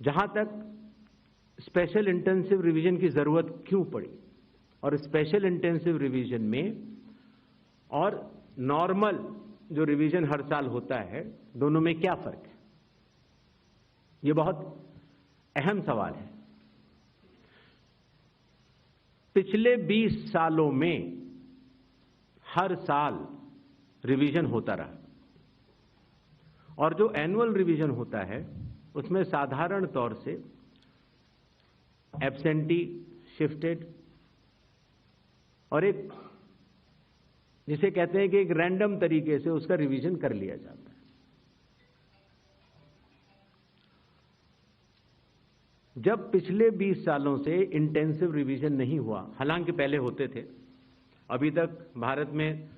जहां तक special intensive revision की जरूरत क्यों पड़ी और स्पेशल इंटेंसिव रिवीजन में और नॉर्मल जो रिवीजन हर साल होता है, दोनों में क्या फर्क है, यह बहुत अहम सवाल है। पिछले 20 सालों में हर साल रिवीजन होता रहा और जो एनुअल रिवीजन होता है उसमें साधारण तौर से एब्सेंटी, शिफ्टेड और एक जिसे कहते हैं कि एक रैंडम तरीके से उसका रिवीजन कर लिया जाता है। जब पिछले 20 सालों से इंटेंसिव रिवीजन नहीं हुआ, हालांकि पहले होते थे, अभी तक भारत में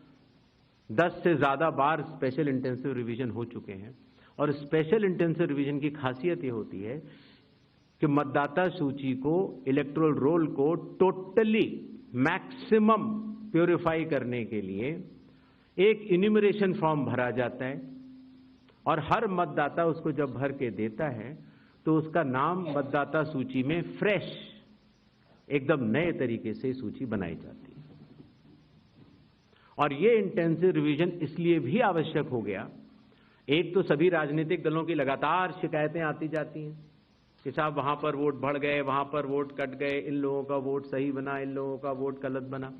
10 से ज्यादा बार स्पेशल इंटेंसिव रिवीजन हो चुके हैं। और स्पेशल इंटेंसिव रिवीजन की खासियत यह होती है कि मतदाता सूची को, इलेक्टोरल रोल को टोटली मैक्सिमम प्यूरिफाई करने के लिए एक इन्यूमरेशन फॉर्म भरा जाता है और हर मतदाता उसको जब भर के देता है तो उसका नाम मतदाता सूची में फ्रेश, एकदम नए तरीके से सूची बनाई जाती है। और यह इंटेंसिव रिवीजन इसलिए भी आवश्यक हो गया, एक तो सभी राजनीतिक दलों की लगातार शिकायतें आती जाती हैं कि साहब वहां पर वोट बढ़ गए, वहां पर वोट कट गए, इन लोगों का वोट सही बना, इन लोगों का वोट गलत बना।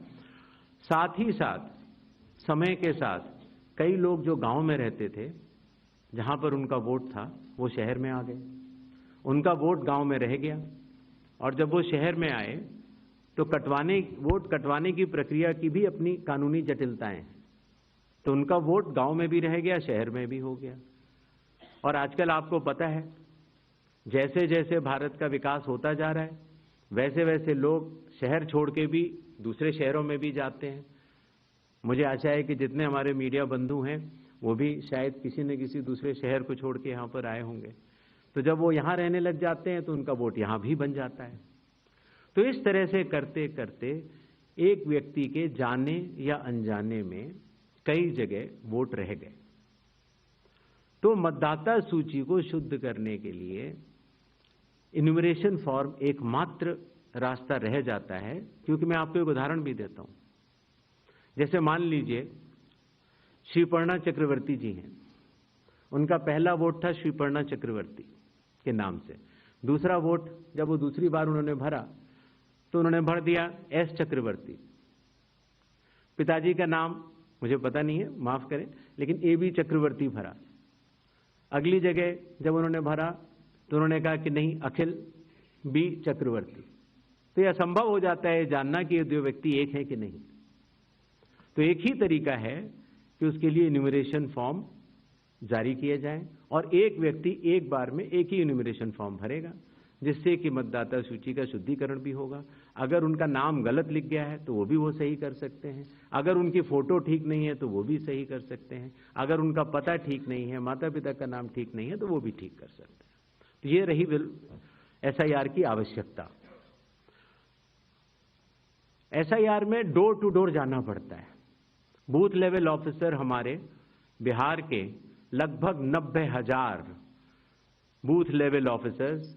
साथ ही साथ समय के साथ कई लोग जो गांव में रहते थे, जहां पर उनका वोट था, वो शहर में आ गए, उनका वोट गांव में रह गया और जब वो शहर में आए तो वोट कटवाने की प्रक्रिया की भी अपनी कानूनी जटिलताएं हैं, तो उनका वोट गांव में भी रह गया, शहर में भी हो गया। और आजकल आपको पता है, जैसे जैसे भारत का विकास होता जा रहा है वैसे वैसे लोग शहर छोड़ के भी दूसरे शहरों में भी जाते हैं। मुझे आशा है कि जितने हमारे मीडिया बंधु हैं वो भी शायद किसी न किसी दूसरे शहर को छोड़ के यहां पर आए होंगे, तो जब वो यहां रहने लग जाते हैं तो उनका वोट यहां भी बन जाता है। तो इस तरह से करते करते एक व्यक्ति के जाने या अनजाने में कई जगह वोट रह गए। तो मतदाता सूची को शुद्ध करने के लिए इन्यूमरेशन फॉर्म एकमात्र रास्ता रह जाता है। क्योंकि मैं आपको एक उदाहरण भी देता हूं, जैसे मान लीजिए श्रीपर्णा चक्रवर्ती जी हैं, उनका पहला वोट था श्रीपर्णा चक्रवर्ती के नाम से, दूसरा वोट जब वो दूसरी बार उन्होंने भरा तो उन्होंने भर दिया एस चक्रवर्ती। पिताजी का नाम मुझे पता नहीं है, माफ करें, लेकिन ए बी चक्रवर्ती भरा। अगली जगह जब उन्होंने भरा तो उन्होंने कहा कि नहीं, अखिल बी चक्रवर्ती। तो यह असंभव हो जाता है जानना कि ये दो व्यक्ति एक है कि नहीं। तो एक ही तरीका है कि उसके लिए इन्यूमरेशन फॉर्म जारी किए जाएं और एक व्यक्ति एक बार में एक ही इन्यूमरेशन फॉर्म भरेगा, जिससे कि मतदाता सूची का शुद्धिकरण भी होगा। अगर उनका नाम गलत लिख गया है तो वो भी वो सही कर सकते हैं, अगर उनकी फोटो ठीक नहीं है तो वो भी सही कर सकते हैं, अगर उनका पता ठीक नहीं है, माता पिता का नाम ठीक नहीं है तो वो भी ठीक कर सकते हैं। तो ये रही एसआईआर की आवश्यकता। एसआईआर में डोर टू डोर जाना पड़ता है। बूथ लेवल ऑफिसर हमारे बिहार के लगभग 90,000 booth level officers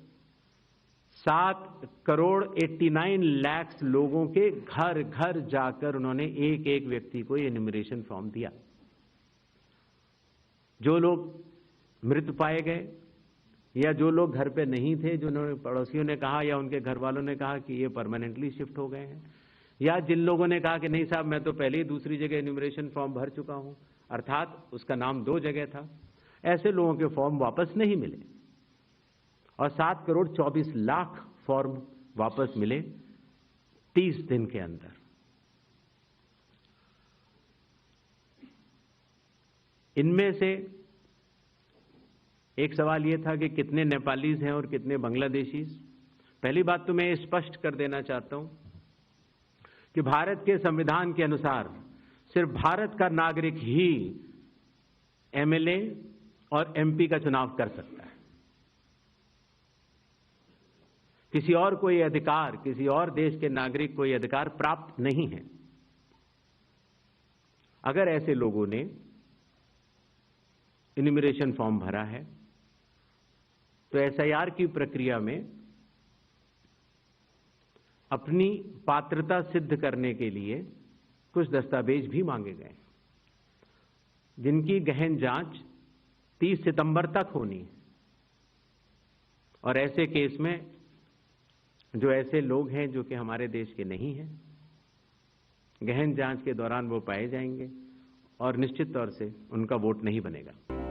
7 crore 89 lakh लोगों के घर घर जाकर उन्होंने एक एक व्यक्ति को ये इन्यूमरेशन फॉर्म दिया। जो लोग मृत पाए गए या जो लोग घर पे नहीं थे, जो पड़ोसियों ने कहा या उनके घर वालों ने कहा कि ये परमानेंटली शिफ्ट हो गए हैं, या जिन लोगों ने कहा कि नहीं साहब मैं तो पहले ही दूसरी जगह इन्यूमरेशन फॉर्म भर चुका हूं, अर्थात उसका नाम 2 जगह था, ऐसे लोगों के फॉर्म वापस नहीं मिले और 7 करोड़ 24 लाख फॉर्म वापस मिले 30 दिन के अंदर। इनमें से एक सवाल यह था कि कितने नेपालीज हैं और कितने बांग्लादेशीज। पहली बात तो मैं ये स्पष्ट कर देना चाहता हूं कि भारत के संविधान के अनुसार सिर्फ भारत का नागरिक ही एमएलए और एमपी का चुनाव कर सकता है। किसी और कोई अधिकार, किसी और देश के नागरिक को यह अधिकार प्राप्त नहीं है। अगर ऐसे लोगों ने इन्यूमरेशन फॉर्म भरा है तो एसआईआर की प्रक्रिया में अपनी पात्रता सिद्ध करने के लिए कुछ दस्तावेज भी मांगे गए, जिनकी गहन जांच 30 सितंबर तक होनी है। और ऐसे केस में जो ऐसे लोग हैं जो कि हमारे देश के नहीं हैं, गहन जांच के दौरान वो पाए जाएंगे और निश्चित तौर से उनका वोट नहीं बनेगा।